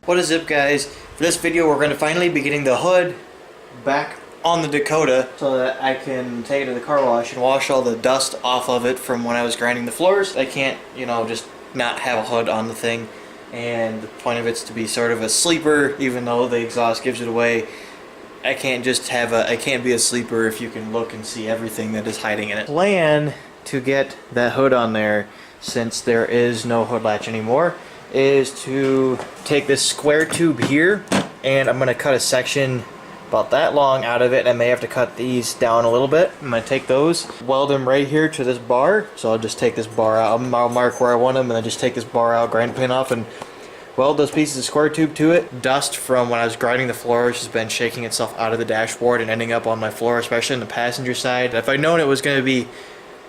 What is up, guys? For this video we're going to finally be getting the hood back on the Dakota so that I can take it to the car wash and wash all the dust off of it from when I was grinding the floors. I can't, just not have a hood on the thing, and the point of it's to be sort of a sleeper, even though the exhaust gives it away. I can't be a sleeper if you can look and see everything that is hiding in it. Plan to get that hood on there, since there is no hood latch anymore, is to take this square tube here, and I'm going to cut a section about that long out of it. I may have to cut these down a little bit. I'm going to take those, weld them right here to this bar. So I'll just take this bar out, I'll mark where I want them, and then just take this bar out, grind the pin off, and weld those pieces of square tube to it. Dust from when I was grinding the floors has been shaking itself out of the dashboard and ending up on my floor, especially on the passenger side. If I'd known it was going to be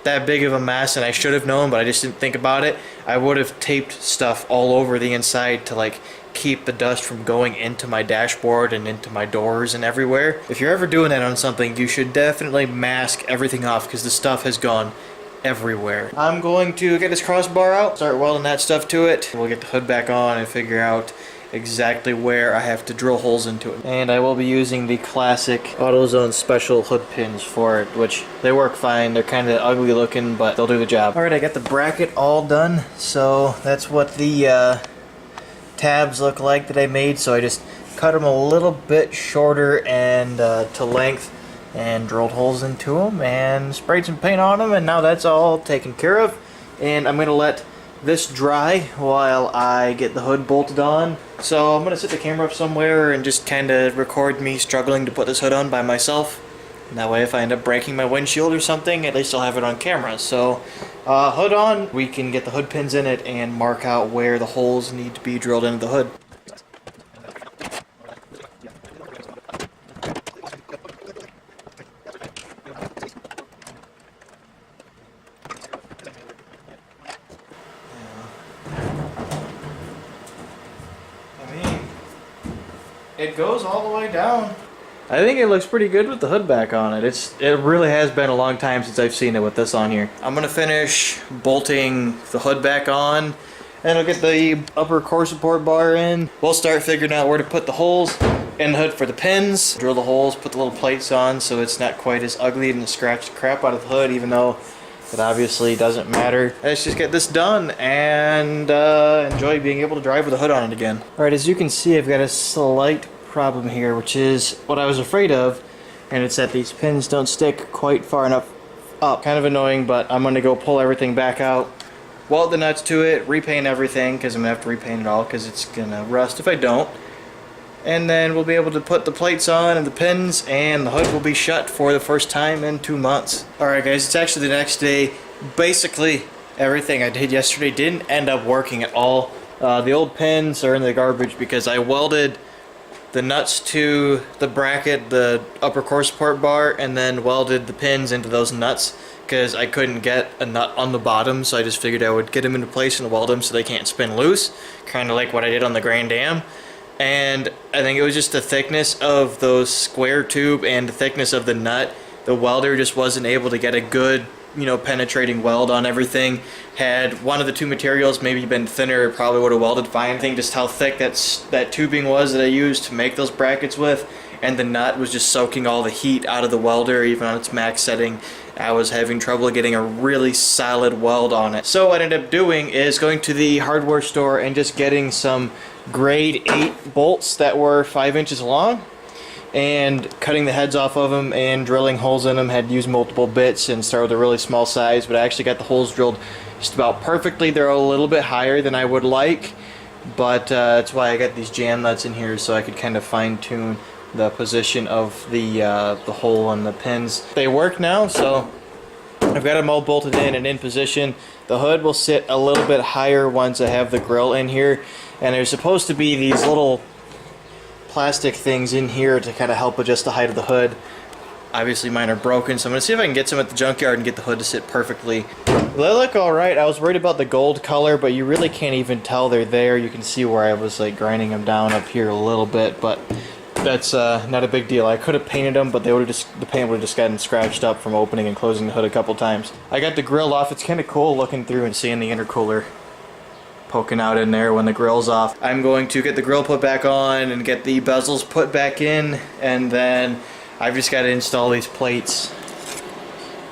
that big of a mess, and I should have known, but I just didn't think about it, I would have taped stuff all over the inside to keep the dust from going into my dashboard and into my doors and everywhere. If you're ever doing that on something, you should definitely mask everything off, because the stuff has gone everywhere. I'm going to get this crossbar out, start welding that stuff to it. We'll get the hood back on and figure out exactly where I have to drill holes into it. And I will be using the classic AutoZone special hood pins for it, which they work fine. They're kind of ugly looking, but they'll do the job. Alright, I got the bracket all done, so that's what the tabs look like that I made. So I just cut them a little bit shorter and to length, and drilled holes into them and sprayed some paint on them, and now that's all taken care of. And I'm going to let this dry while I get the hood bolted on. So I'm going to set the camera up somewhere and just kind of record me struggling to put this hood on by myself. And that way if I end up breaking my windshield or something, at least I'll have it on camera. So hood on, we can get the hood pins in it and mark out where the holes need to be drilled into the hood. It goes all the way down. I think it looks pretty good with the hood back on it. It really has been a long time since I've seen it with this on here. I'm gonna finish bolting the hood back on, and I'll get the upper core support bar in. We'll start figuring out where to put the holes in the hood for the pins. Drill the holes, put the little plates on so it's not quite as ugly and scratch the crap out of the hood, even though it obviously doesn't matter. Let's just get this done and enjoy being able to drive with the hood on it again. Alright, as you can see, I've got a slight problem here, which is what I was afraid of, and it's that these pins don't stick quite far enough up. Kind of annoying, but I'm going to go pull everything back out, weld the nuts to it, repaint everything, because I'm going to have to repaint it all because it's going to rust if I don't. And then we'll be able to put the plates on and the pins, and the hood will be shut for the first time in 2 months. Alright guys, it's actually the next day. Basically, everything I did yesterday didn't end up working at all. The old pins are in the garbage because I welded the nuts to the bracket, the upper core support bar, and then welded the pins into those nuts because I couldn't get a nut on the bottom, so I just figured I would get them into place and weld them so they can't spin loose, kind of like what I did on the Grand Am. And I think it was just the thickness of those square tube and the thickness of the nut. The welder just wasn't able to get a good, penetrating weld on everything. Had one of the two materials maybe been thinner, it probably would have welded fine. I think just how thick that tubing was that I used to make those brackets with, and the nut was just soaking all the heat out of the welder, even on its max setting. I was having trouble getting a really solid weld on it. So what I ended up doing is going to the hardware store and just getting some grade 8 bolts that were 5 inches long, and cutting the heads off of them and drilling holes in them. Had used multiple bits and started with a really small size, but I actually got the holes drilled just about perfectly. They're a little bit higher than I would like, but that's why I got these jam nuts in here, so I could kind of fine-tune the position of the hole on the pins. They work now, so I've got them all bolted in and in position. The hood will sit a little bit higher once I have the grill in here, and there's supposed to be these little plastic things in here to kind of help adjust the height of the hood. Obviously mine are broken, so I'm going to see if I can get some at the junkyard and get the hood to sit perfectly. They look alright. I was worried about the gold color, but you really can't even tell they're there. You can see where I was grinding them down up here a little bit, but that's not a big deal. I could have painted them, but the paint would have just gotten scratched up from opening and closing the hood a couple times. I got the grill off. It's kind of cool looking through and seeing the intercooler poking out in there when the grill's off. I'm going to get the grill put back on and get the bezels put back in, and then I've just got to install these plates,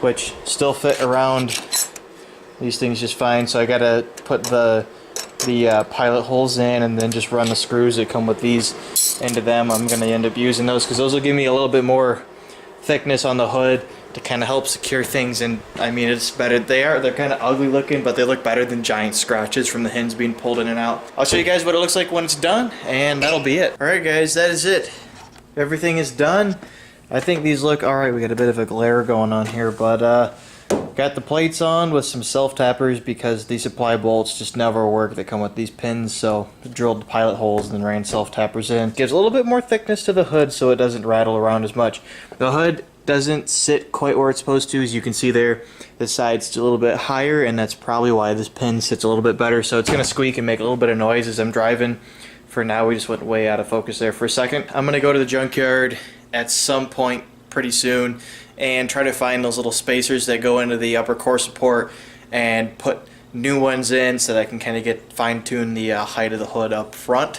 which still fit around these things just fine. So I got to put the pilot holes in and then just run the screws that come with these into them. I'm going to end up using those because those will give me a little bit more thickness on the hood to kind of help secure things. And I mean, it's better. They're kind of ugly looking, but they look better than giant scratches from the hinge being pulled in and out. I'll show you guys what it looks like when it's done, and that'll be it. Alright guys, that is it. Everything is done. I think these look alright. We got a bit of a glare going on here, but got the plates on with some self-tappers because the supply bolts just never work that come with these pins, so drilled the pilot holes and then ran self-tappers in. Gives a little bit more thickness to the hood so it doesn't rattle around as much. The hood doesn't sit quite where it's supposed to. As you can see there, the side's a little bit higher, and that's probably why this pin sits a little bit better, so it's going to squeak and make a little bit of noise as I'm driving. For now, we just went way out of focus there for a second. I'm going to go to the junkyard at some point pretty soon and try to find those little spacers that go into the upper core support and put new ones in so that I can kind of get fine-tune the height of the hood up front.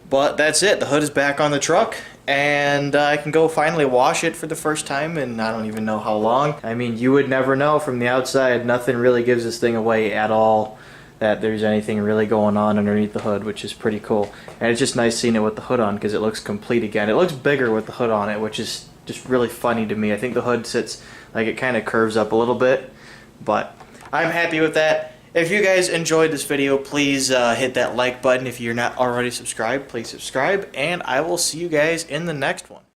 But that's it. The hood is back on the truck, and I can go finally wash it for the first time, and I don't even know how long. I mean, you would never know from the outside. Nothing really gives this thing away at all that there's anything really going on underneath the hood, which is pretty cool. And it's just nice seeing it with the hood on because it looks complete again. It looks bigger with the hood on it, which is just really funny to me. I think the hood sits like it kind of curves up a little bit, but I'm happy with that. If you guys enjoyed this video, please hit that like button. If you're not already subscribed, please subscribe, and I will see you guys in the next one.